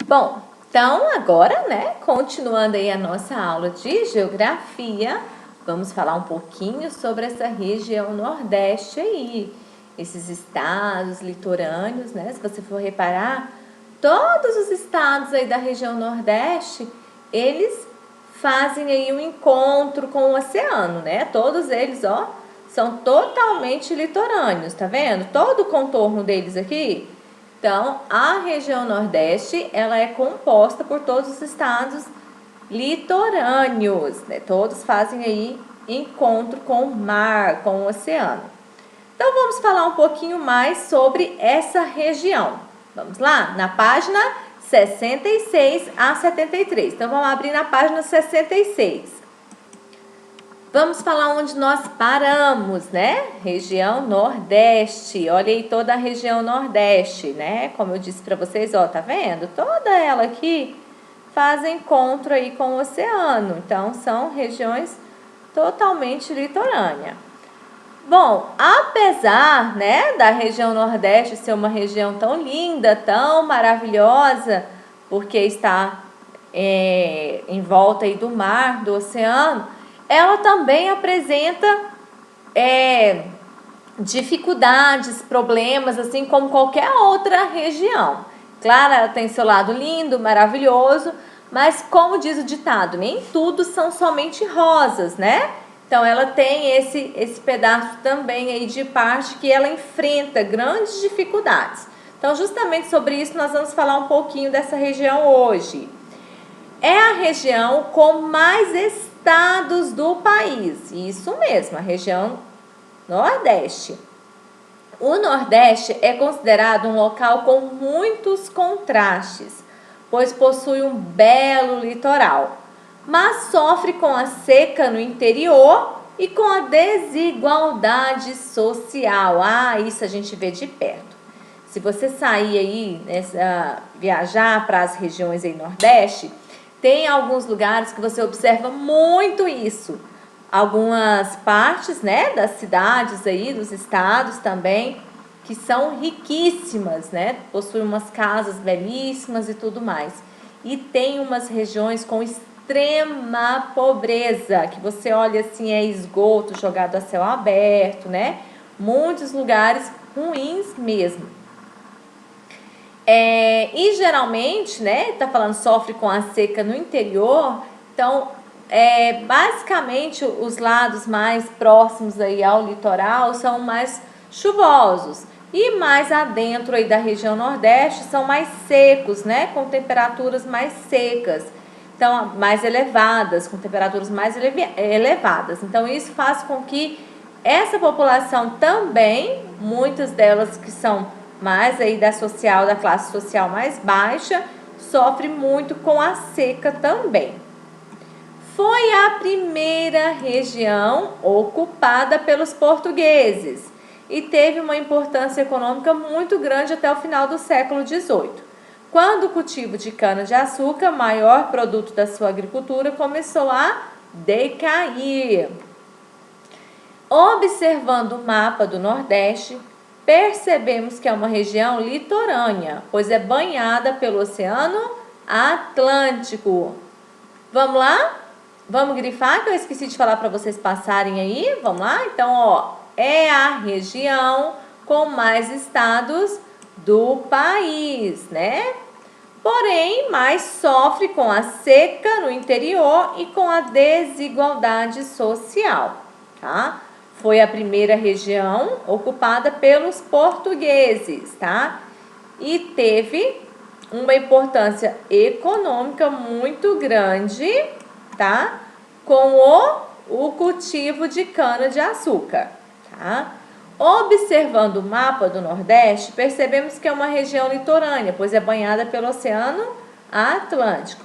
Bom, então agora, né, continuando aí a nossa aula de geografia, vamos falar um pouquinho sobre essa região Nordeste aí, esses estados litorâneos, né? Se você for reparar, todos os estados aí da região Nordeste, eles fazem aí um encontro com o oceano, né? Todos eles, ó, são totalmente litorâneos, tá vendo? Todo o contorno deles aqui. Então, a região Nordeste, ela é composta por todos os estados litorâneos, né? Todos fazem aí encontro com o mar, com o oceano. Então, vamos falar um pouquinho mais sobre essa região. Vamos lá? Na página 66 a 73. Então, vamos abrir na página 66. Vamos falar onde nós paramos, né? Região Nordeste. Olha aí toda a região Nordeste, né? Como eu disse para vocês, ó, tá vendo? Toda ela aqui faz encontro aí com o oceano. Então, são regiões totalmente litorâneas. Bom, apesar, né, da região Nordeste ser uma região tão linda, tão maravilhosa, porque está em volta aí do mar, do oceano, ela também apresenta dificuldades, problemas, assim como qualquer outra região. Claro, ela tem seu lado lindo, maravilhoso, mas como diz o ditado, nem tudo são somente rosas, né? Então, ela tem esse pedaço também aí de parte que ela enfrenta grandes dificuldades. Então, justamente sobre isso, nós vamos falar um pouquinho dessa região hoje. É a região com mais estados do país. Isso mesmo, a região Nordeste. O Nordeste é considerado um local com muitos contrastes, pois possui um belo litoral, mas sofre com a seca no interior e com a desigualdade social. Ah, isso a gente vê de perto. Se você sair aí, viajar para as regiões aí Nordeste, tem alguns lugares que você observa muito isso. Algumas partes, né, das cidades aí, dos estados também, que são riquíssimas, né? Possuem umas casas belíssimas e tudo mais. E tem umas regiões com extrema pobreza, que você olha assim, é esgoto jogado a céu aberto, né? Muitos lugares ruins mesmo. E geralmente, né, tá falando sofre com a seca no interior, então, basicamente os lados mais próximos aí ao litoral são mais chuvosos e mais adentro aí da região Nordeste são mais secos, né, com temperaturas mais secas, então mais elevadas, com temperaturas mais elevadas. Então, isso faz com que essa população também, muitas delas que são mais aí da classe social mais baixa, sofre muito com a seca também. Foi a primeira região ocupada pelos portugueses e teve uma importância econômica muito grande até o final do século XVIII, quando o cultivo de cana-de-açúcar, maior produto da sua agricultura, começou a decair. Observando o mapa do Nordeste, percebemos que é uma região litorânea, pois é banhada pelo Oceano Atlântico. Vamos lá? Vamos grifar, que eu esqueci de falar para vocês passarem aí. Vamos lá? Então, ó, é a região com mais estados do país, né? Porém, mais sofre com a seca no interior e com a desigualdade social, tá? Foi a primeira região ocupada pelos portugueses, tá? E teve uma importância econômica muito grande, tá? Com o cultivo de cana-de-açúcar, tá? Observando o mapa do Nordeste, percebemos que é uma região litorânea, pois é banhada pelo Oceano Atlântico.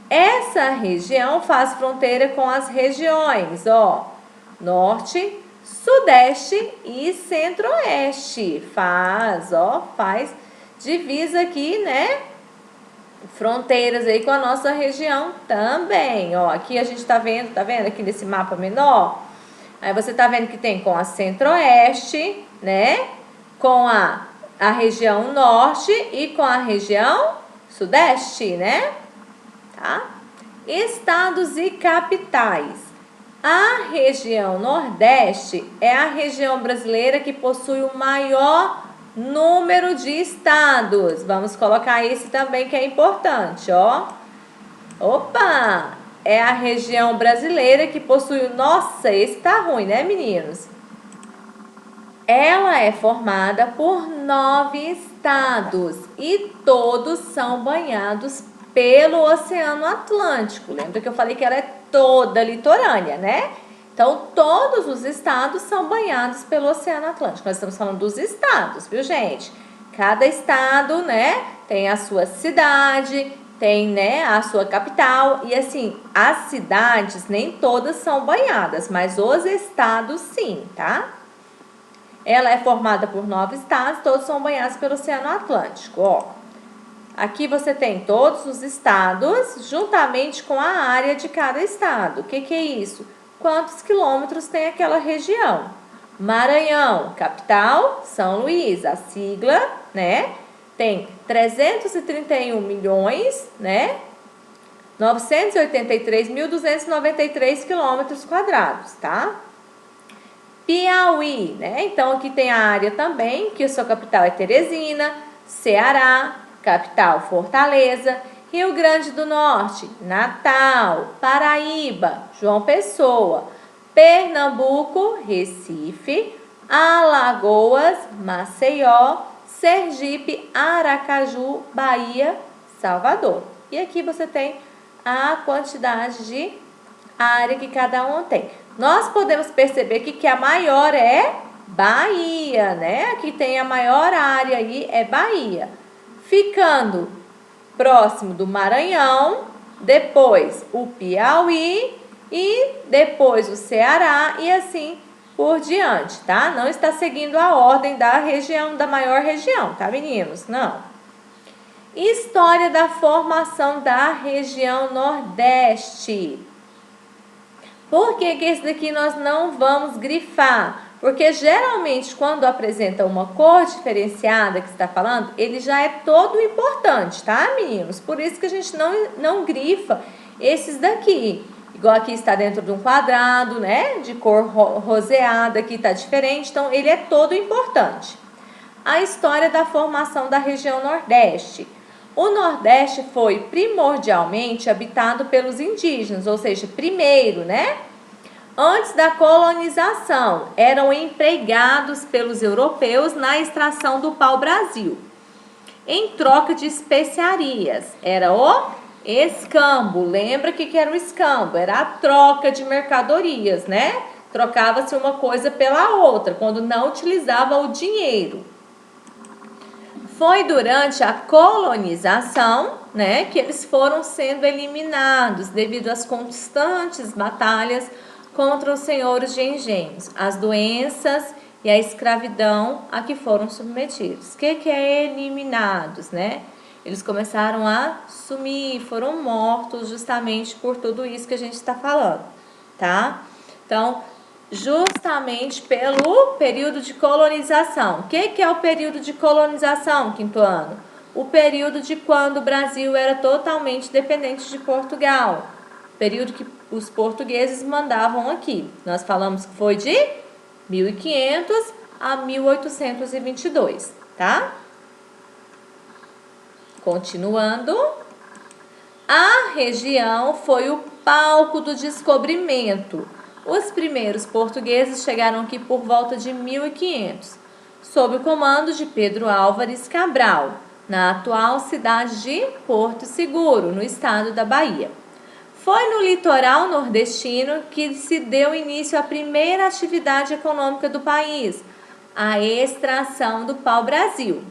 Essa região faz fronteira com as regiões, ó, Norte, Sudeste e Centro-Oeste. Faz divisa aqui, né? Fronteiras aí com a nossa região também, ó. Aqui a gente tá vendo aqui nesse mapa menor? Aí você tá vendo que tem com a Centro-Oeste, né? Com a região Norte e com a região Sudeste, né? Tá? Estados e capitais. A região Nordeste é a região brasileira que possui o maior número de estados. Vamos colocar esse também que é importante, ó. Opa! É a região brasileira que possui... Nossa, esse tá ruim, né, meninos? Ela é formada por 9 estados e todos são banhados pelo Oceano Atlântico. Lembra que eu falei que ela é toda litorânea, né? Então, todos os estados são banhados pelo Oceano Atlântico. Nós estamos falando dos estados, viu, gente? Cada estado, né, tem a sua cidade, tem, né, a sua capital. E, assim, as cidades nem todas são banhadas, mas os estados sim, tá? Ela é formada por 9 estados, todos são banhados pelo Oceano Atlântico, ó. Aqui você tem todos os estados, juntamente com a área de cada estado. O que é isso? Quantos quilômetros tem aquela região? Maranhão, capital, São Luís, a sigla, né? Tem 331 milhões, né? 983.293 quilômetros quadrados, tá? Piauí, né? Então, aqui tem a área também, que a sua capital é Teresina, Ceará, capital Fortaleza, Rio Grande do Norte, Natal, Paraíba, João Pessoa, Pernambuco, Recife, Alagoas, Maceió, Sergipe, Aracaju, Bahia, Salvador. E aqui você tem a quantidade de área que cada um tem. Nós podemos perceber que a maior é Bahia, né? Aqui tem a maior área aí, é Bahia. Ficando próximo do Maranhão, depois o Piauí e depois o Ceará e assim por diante, tá? Não está seguindo a ordem da região, da maior região, tá, meninos? Não. História da formação da região Nordeste. Por que esse daqui nós não vamos grifar? Porque geralmente quando apresenta uma cor diferenciada que está falando, ele já é todo importante, tá, meninos? Por isso que a gente não grifa esses daqui. Igual aqui está dentro de um quadrado, né? De cor roseada, aqui está diferente, então ele é todo importante. A história da formação da região Nordeste. O Nordeste foi primordialmente habitado pelos indígenas, ou seja, primeiro, né? Antes da colonização, eram empregados pelos europeus na extração do pau-brasil, em troca de especiarias. Era o escambo. Lembra que era o escambo? Era a troca de mercadorias, né? Trocava-se uma coisa pela outra, quando não utilizava o dinheiro. Foi durante a colonização, né, que eles foram sendo eliminados devido às constantes batalhas contra os senhores de engenhos, as doenças e a escravidão a que foram submetidos. O que é eliminados, né? Eles começaram a sumir, foram mortos justamente por tudo isso que a gente está falando, tá? Então, justamente pelo período de colonização. O que é o período de colonização, quinto ano? O período de quando o Brasil era totalmente dependente de Portugal. Período que os portugueses mandavam aqui. Nós falamos que foi de 1500 a 1822, tá? Continuando. A região foi o palco do descobrimento. Os primeiros portugueses chegaram aqui por volta de 1500, sob o comando de Pedro Álvares Cabral, na atual cidade de Porto Seguro, no estado da Bahia. Foi no litoral nordestino que se deu início à primeira atividade econômica do país, a extração do pau-brasil.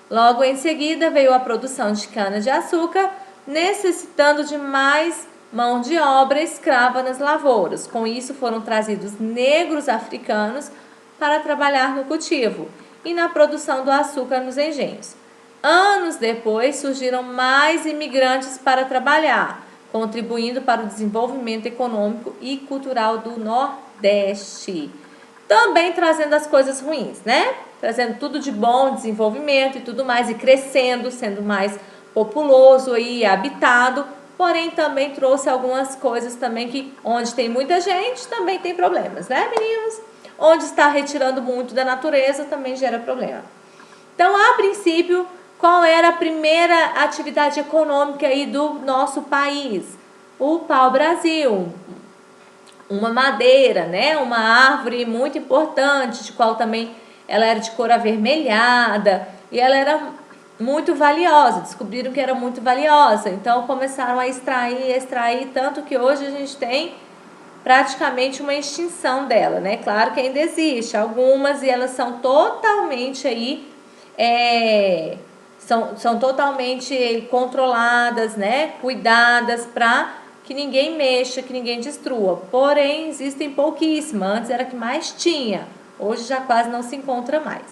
Logo em seguida veio a produção de cana-de-açúcar, necessitando de mais mão de obra escrava nas lavouras. Com isso foram trazidos negros africanos para trabalhar no cultivo e na produção do açúcar nos engenhos. Anos depois surgiram mais imigrantes para trabalhar, contribuindo para o desenvolvimento econômico e cultural do Nordeste. Também trazendo as coisas ruins, né? Trazendo tudo de bom, desenvolvimento e tudo mais, e crescendo, sendo mais populoso e habitado, porém também trouxe algumas coisas também que onde tem muita gente também tem problemas, né, meninos? Onde está retirando muito da natureza também gera problema. Então, a princípio, qual era a primeira atividade econômica aí do nosso país? O pau-brasil, uma madeira, né? Uma árvore muito importante, de qual também ela era de cor avermelhada e ela era muito valiosa. Descobriram que era muito valiosa, então começaram a extrair, tanto que hoje a gente tem praticamente uma extinção dela, né? Claro que ainda existe algumas e elas são totalmente aí são totalmente controladas, né? Cuidadas para que ninguém mexa, que ninguém destrua. Porém, existem pouquíssimas. Antes era que mais tinha. Hoje já quase não se encontra mais.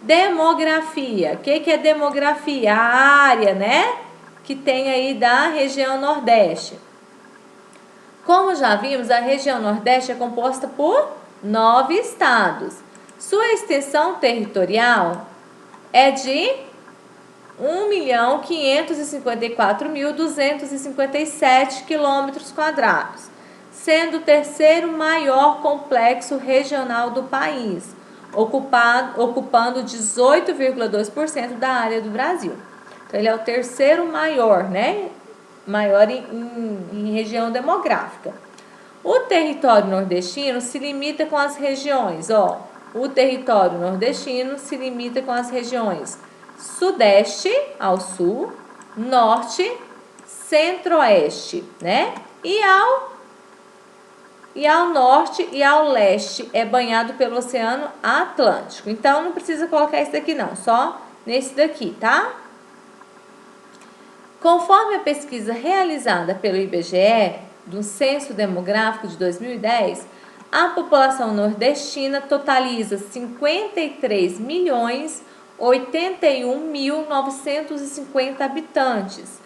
Demografia. O que é demografia? A área, né? Que tem aí da região Nordeste. Como já vimos, a região Nordeste é composta por 9 estados. Sua extensão territorial é de 1.554.257 km², sendo o terceiro maior complexo regional do país, ocupando 18,2% da área do Brasil. Então, ele é o terceiro maior, né? Maior em região demográfica. O território nordestino se limita com as regiões, o território nordestino se limita com as regiões Sudeste ao sul, Norte, Centro-Oeste, né? E ao norte e ao leste é banhado pelo Oceano Atlântico. Então, não precisa colocar esse daqui não, só nesse daqui, tá? Conforme a pesquisa realizada pelo IBGE, do Censo Demográfico de 2010, a população nordestina totaliza 53.081.950 habitantes,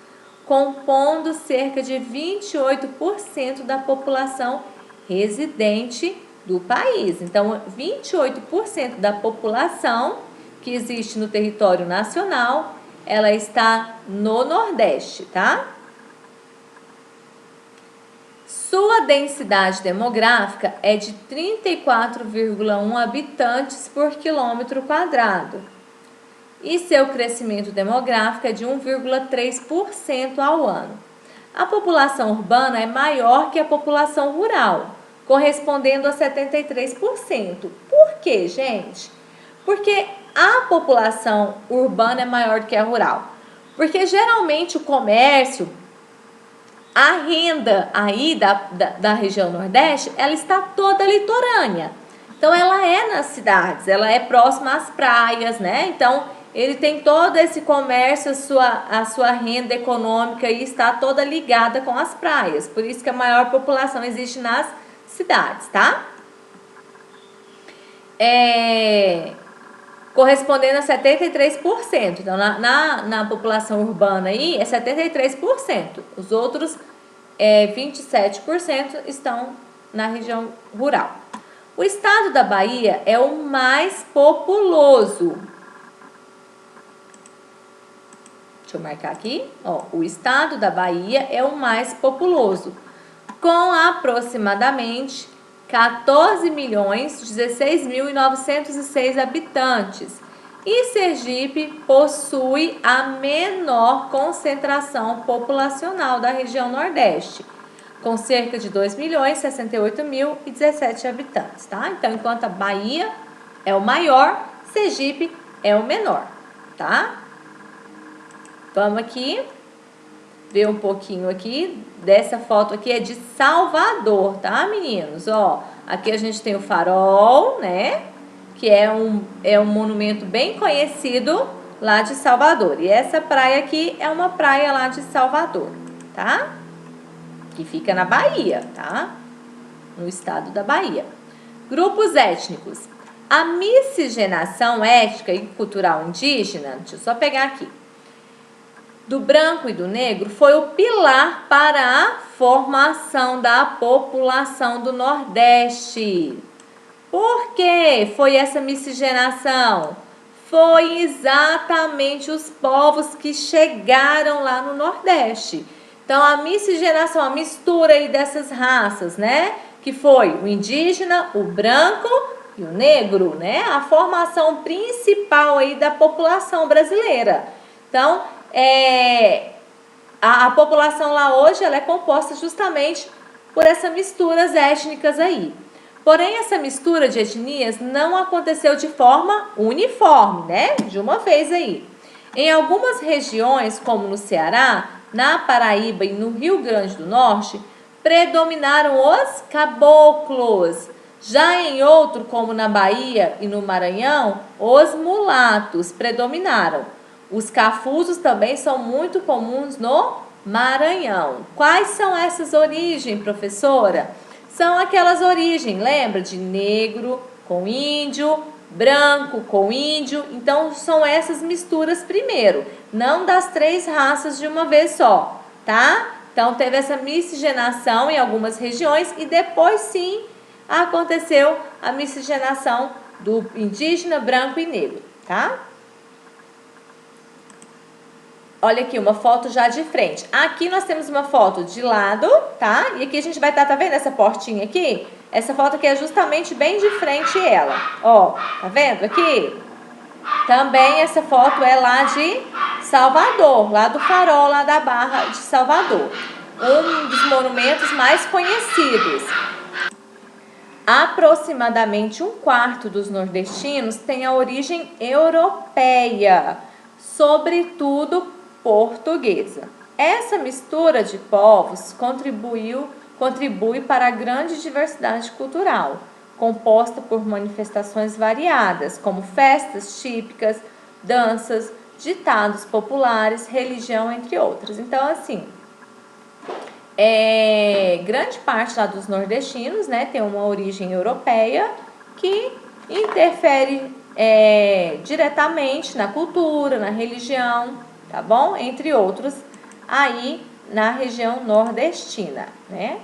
compondo cerca de 28% da população residente do país. Então, 28% da população que existe no território nacional, ela está no Nordeste, tá? Sua densidade demográfica é de 34,1 habitantes por quilômetro quadrado. E seu crescimento demográfico é de 1,3% ao ano. A população urbana é maior que a população rural, correspondendo a 73%. Por quê, gente? Porque a população urbana é maior do que a rural. Porque geralmente o comércio, a renda aí da região Nordeste, ela está toda litorânea. Então, ela é nas cidades, ela é próxima às praias, né? Então, ele tem todo esse comércio, a sua renda econômica aí está toda ligada com as praias. Por isso que a maior população existe nas cidades, tá? Correspondendo a 73%. Então, na população urbana aí, é 73%. Os outros 27% estão na região rural. O estado da Bahia é o mais populoso. Deixa eu marcar aqui. O estado da Bahia é o mais populoso, com aproximadamente 14.016.906 habitantes. E Sergipe possui a menor concentração populacional da região Nordeste, com cerca de 2.068.017 habitantes, tá? Então, enquanto a Bahia é o maior, Sergipe é o menor, tá? Vamos aqui ver um pouquinho aqui dessa foto aqui, é de Salvador, tá, meninos? Aqui a gente tem o Farol, né? Que é um monumento bem conhecido lá de Salvador. E essa praia aqui é uma praia lá de Salvador, tá? Que fica na Bahia, tá? No estado da Bahia. Grupos étnicos. A miscigenação étnica e cultural indígena, deixa eu só pegar aqui, do branco e do negro foi o pilar para a formação da população do Nordeste. Por que foi essa miscigenação? Foi exatamente os povos que chegaram lá no Nordeste. Então, a miscigenação, a mistura aí dessas raças, né? Que foi o indígena, o branco e o negro, né? A formação principal aí da população brasileira. Então, a população lá hoje ela é composta justamente por essas misturas étnicas aí. Porém, essa mistura de etnias não aconteceu de forma uniforme, né? De uma vez aí. Em algumas regiões, como no Ceará, na Paraíba e no Rio Grande do Norte, predominaram os caboclos. Já em outro, como na Bahia e no Maranhão, os mulatos predominaram. Os cafusos também são muito comuns no Maranhão. Quais são essas origens, professora? São aquelas origens, lembra? De negro com índio, branco com índio. Então, são essas misturas primeiro, não das 3 raças de uma vez só, tá? Então, teve essa miscigenação em algumas regiões e depois, sim, aconteceu a miscigenação do indígena, branco e negro, tá? Olha aqui, uma foto já de frente. Aqui nós temos uma foto de lado, tá? E aqui a gente vai estar, tá vendo essa portinha aqui? Essa foto aqui é justamente bem de frente ela. Ó, tá vendo aqui? Também essa foto é lá de Salvador, lá do Farol, lá da Barra de Salvador. Um dos monumentos mais conhecidos. Aproximadamente 1/4 dos nordestinos tem a origem europeia, sobretudo portuguesa. Essa mistura de povos contribui para a grande diversidade cultural, composta por manifestações variadas, como festas típicas, danças, ditados populares, religião, entre outras. Então, assim, grande parte lá dos nordestinos, né, tem uma origem europeia que interfere diretamente na cultura, na religião, tá bom? Entre outros, aí na região nordestina, né?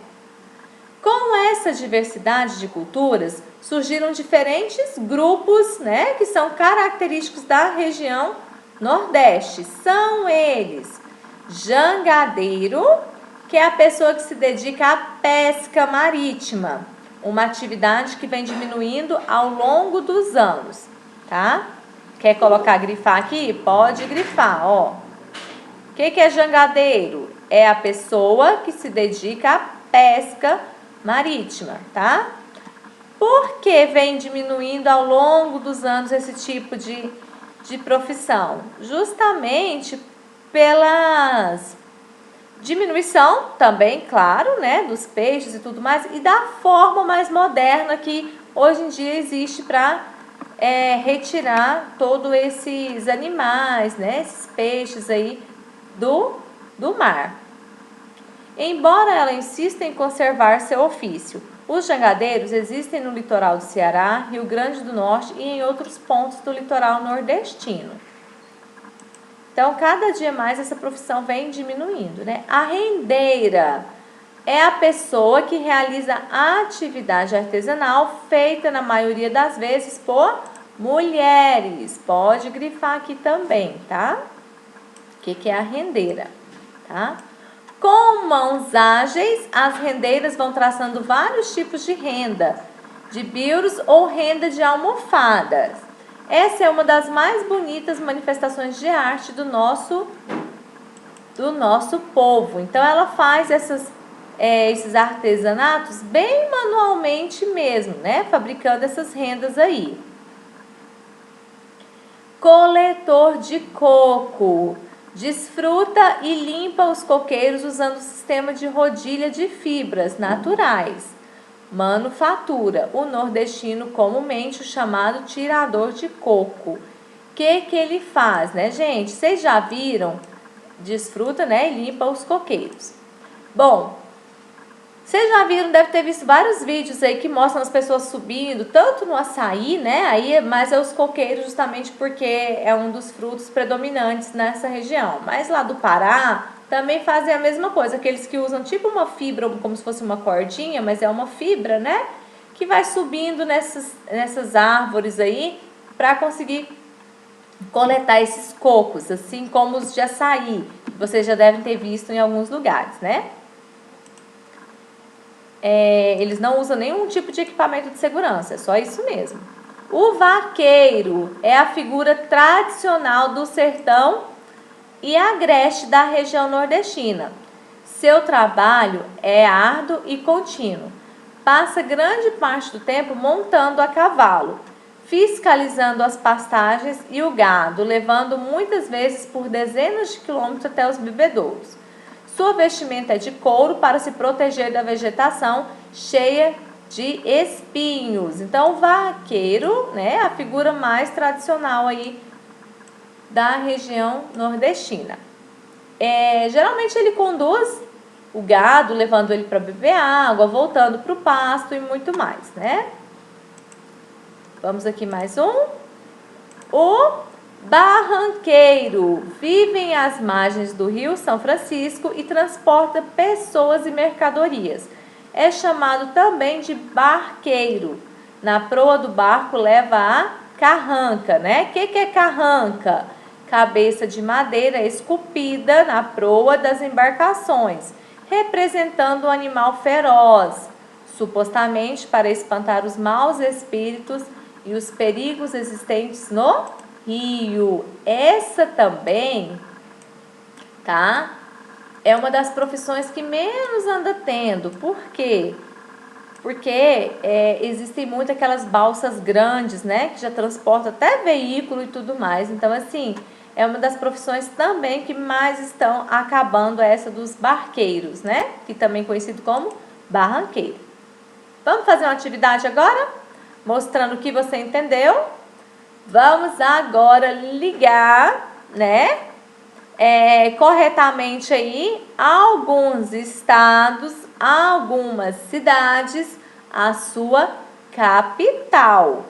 Com essa diversidade de culturas, surgiram diferentes grupos, né, que são característicos da região Nordeste. São eles: jangadeiro, que é a pessoa que se dedica à pesca marítima, uma atividade que vem diminuindo ao longo dos anos, tá? Quer colocar, grifar aqui? Pode grifar, ó. O que é jangadeiro? É a pessoa que se dedica à pesca marítima, tá? Por que vem diminuindo ao longo dos anos esse tipo de profissão? Justamente pelas diminuição também, claro, né, dos peixes e tudo mais, e da forma mais moderna que hoje em dia existe para retirar todos esses animais, né, esses peixes aí do mar. Embora ela insista em conservar seu ofício, os jangadeiros existem no litoral do Ceará, Rio Grande do Norte e em outros pontos do litoral nordestino. Então, cada dia mais essa profissão vem diminuindo, né? A rendeira é a pessoa que realiza a atividade artesanal feita na maioria das vezes por mulheres. Pode grifar aqui também, tá? O que é a rendeira, tá? Com mãos ágeis, as rendeiras vão traçando vários tipos de renda, de biros ou renda de almofadas. Essa é uma das mais bonitas manifestações de arte do nosso povo. Então, ela faz esses artesanatos bem manualmente mesmo, né? Fabricando essas rendas aí. Coletor de coco. Desfruta e limpa os coqueiros usando o sistema de rodilha de fibras naturais. Manufatura, o nordestino comumente o chamado tirador de coco. O que ele faz, né, gente? Vocês já viram? Desfruta, né, e limpa os coqueiros. Bom, vocês já viram, deve ter visto vários vídeos aí que mostram as pessoas subindo, tanto no açaí, né, aí, mas é os coqueiros justamente porque é um dos frutos predominantes nessa região. Mas lá do Pará também fazem a mesma coisa, aqueles que usam tipo uma fibra, como se fosse uma cordinha, mas é uma fibra, né? Que vai subindo nessas árvores aí para conseguir coletar esses cocos, assim como os de açaí, que vocês já devem ter visto em alguns lugares, né? Eles não usam nenhum tipo de equipamento de segurança, é só isso mesmo. O vaqueiro é a figura tradicional do sertão e agreste da região nordestina. Seu trabalho é árduo e contínuo. Passa grande parte do tempo montando a cavalo, fiscalizando as pastagens e o gado, levando muitas vezes por dezenas de quilômetros até os bebedouros. Sua vestimenta é de couro para se proteger da vegetação cheia de espinhos. Então, o vaqueiro, né, a figura mais tradicional aí da região nordestina. Geralmente ele conduz o gado, levando ele para beber água, voltando para o pasto e muito mais, né? Vamos aqui mais um. O barranqueiro vive às margens do Rio São Francisco e transporta pessoas e mercadorias. É chamado também de barqueiro. Na proa do barco leva a carranca, né? O que é carranca? Cabeça de madeira esculpida na proa das embarcações, representando um animal feroz, supostamente para espantar os maus espíritos e os perigos existentes no rio. Essa também, tá? É uma das profissões que menos anda tendo. Por quê? Porque existem muito aquelas balsas grandes, né? Que já transportam até veículo e tudo mais. Então, assim, é uma das profissões também que mais estão acabando, essa dos barqueiros, né? Que também é conhecido como barranqueiro. Vamos fazer uma atividade agora? Mostrando o que você entendeu. Vamos agora ligar, né? Corretamente aí alguns estados, algumas cidades, a sua capital.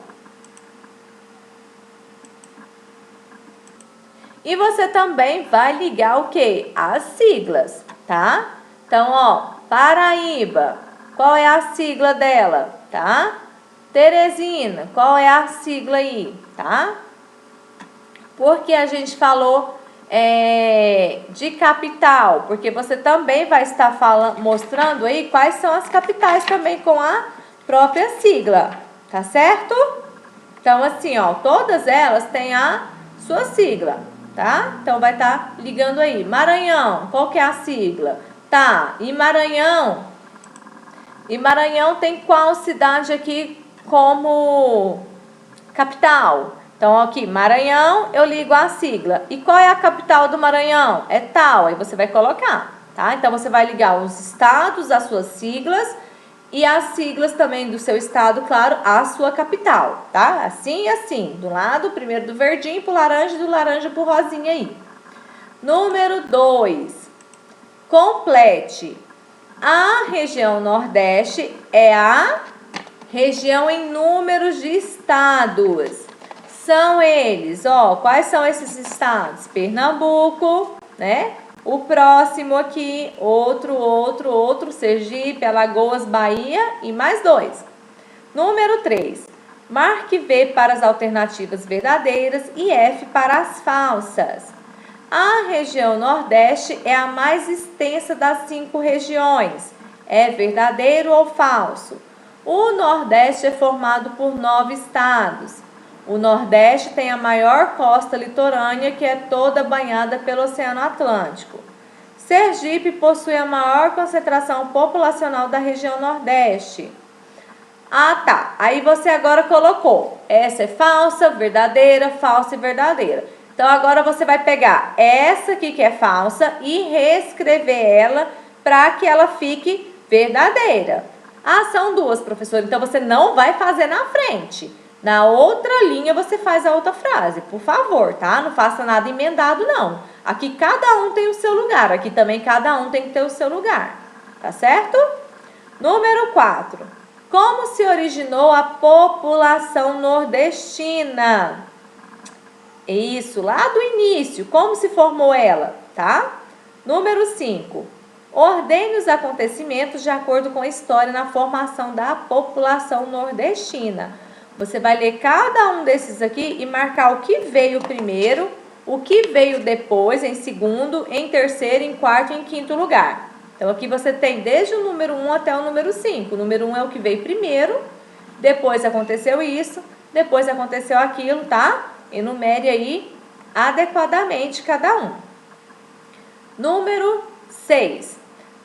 E você também vai ligar o quê? As siglas, tá? Então, ó, Paraíba, qual é a sigla dela, tá? Teresina, qual é a sigla aí, tá? Porque a gente falou de capital, porque você também vai estar mostrando aí quais são as capitais também com a própria sigla, tá certo? Então, assim, ó, todas elas têm a sua sigla, tá? Então, vai estar ligando aí. Maranhão, qual que é a sigla? Tá, e Maranhão tem qual cidade aqui como capital? Então, aqui, Maranhão, eu ligo a sigla. E qual é a capital do Maranhão? É tal, aí você vai colocar, tá? Então, você vai ligar os estados, as suas siglas, e as siglas também do seu estado, claro, a sua capital, tá? Assim e assim, do lado, primeiro do verdinho pro laranja e do laranja pro rosinha aí. Número 2. Complete. A região Nordeste é a região em números de estados. São eles, ó, quais são esses estados? Pernambuco, né? O próximo aqui, outro, Sergipe, Alagoas, Bahia e mais 2. Número 3. Marque V para as alternativas verdadeiras e F para as falsas. A região Nordeste é a mais extensa das 5 regiões. É verdadeiro ou falso? O Nordeste é formado por 9 estados. O Nordeste tem a maior costa litorânea, que é toda banhada pelo Oceano Atlântico. Sergipe possui a maior concentração populacional da região Nordeste. Ah, tá. Aí você agora colocou. Essa é falsa, verdadeira, falsa e verdadeira. Então, agora você vai pegar essa aqui que é falsa e reescrever ela para que ela fique verdadeira. Ah, são 2, professor. Então, você não vai fazer na frente. Na outra linha, você faz a outra frase. Por favor, tá? Não faça nada emendado, não. Aqui, cada um tem o seu lugar. Aqui também, cada um tem que ter o seu lugar. Tá certo? Número 4. Como se originou a população nordestina? Isso, lá do início. Como se formou ela, tá? Número 5. Ordene os acontecimentos de acordo com a história na formação da população nordestina. Você vai ler cada um desses aqui e marcar o que veio primeiro, o que veio depois, em segundo, em terceiro, em quarto e em quinto lugar. Então, aqui você tem desde o número 1 até o número 5. O número 1 é o que veio primeiro, depois aconteceu isso, depois aconteceu aquilo, tá? Enumere aí adequadamente cada um. Número 6.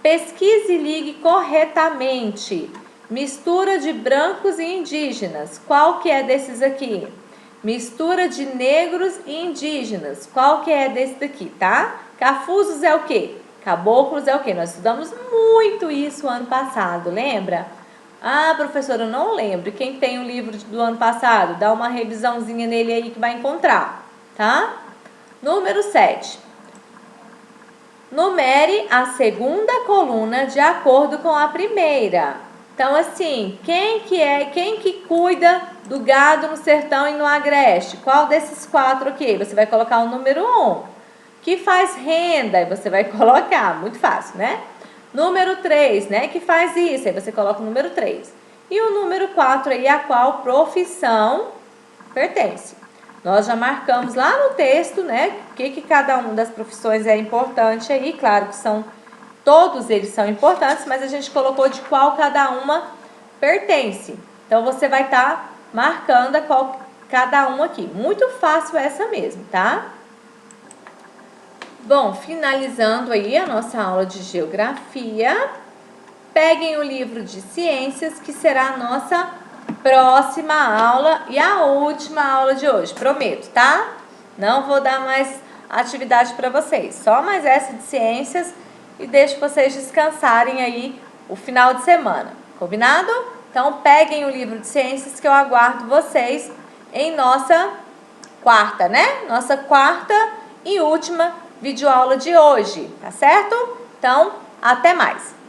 Pesquise e ligue corretamente. Mistura de brancos e indígenas. Qual que é desses aqui? Mistura de negros e indígenas. Qual que é desse daqui, tá? Cafusos é o quê? Caboclos é o quê? Nós estudamos muito isso ano passado, lembra? Ah, professora, eu não lembro. Quem tem o livro do ano passado, dá uma revisãozinha nele aí que vai encontrar, tá? Número 7. Numere a segunda coluna de acordo com a primeira. Então, assim, quem que cuida do gado no sertão e no agreste? Qual desses 4 aqui? Você vai colocar o número 1. Que faz renda? E você vai colocar, muito fácil, né? Número 3, né? Que faz isso? Aí você coloca o número 3. E o número 4 aí, a qual profissão pertence? Nós já marcamos lá no texto, né? O que cada uma das profissões é importante aí. Claro que todos eles são importantes, mas a gente colocou de qual cada uma pertence. Então, você vai estar marcando cada um aqui. Muito fácil essa mesmo, tá? Bom, finalizando aí a nossa aula de geografia, peguem o livro de ciências, que será a nossa próxima aula e a última aula de hoje, prometo, tá? Não vou dar mais atividade para vocês, só mais essa de ciências e deixo vocês descansarem aí o final de semana, combinado? Então, peguem o livro de ciências que eu aguardo vocês em nossa quarta, né? Nossa quarta e última videoaula de hoje, tá certo? Então, até mais!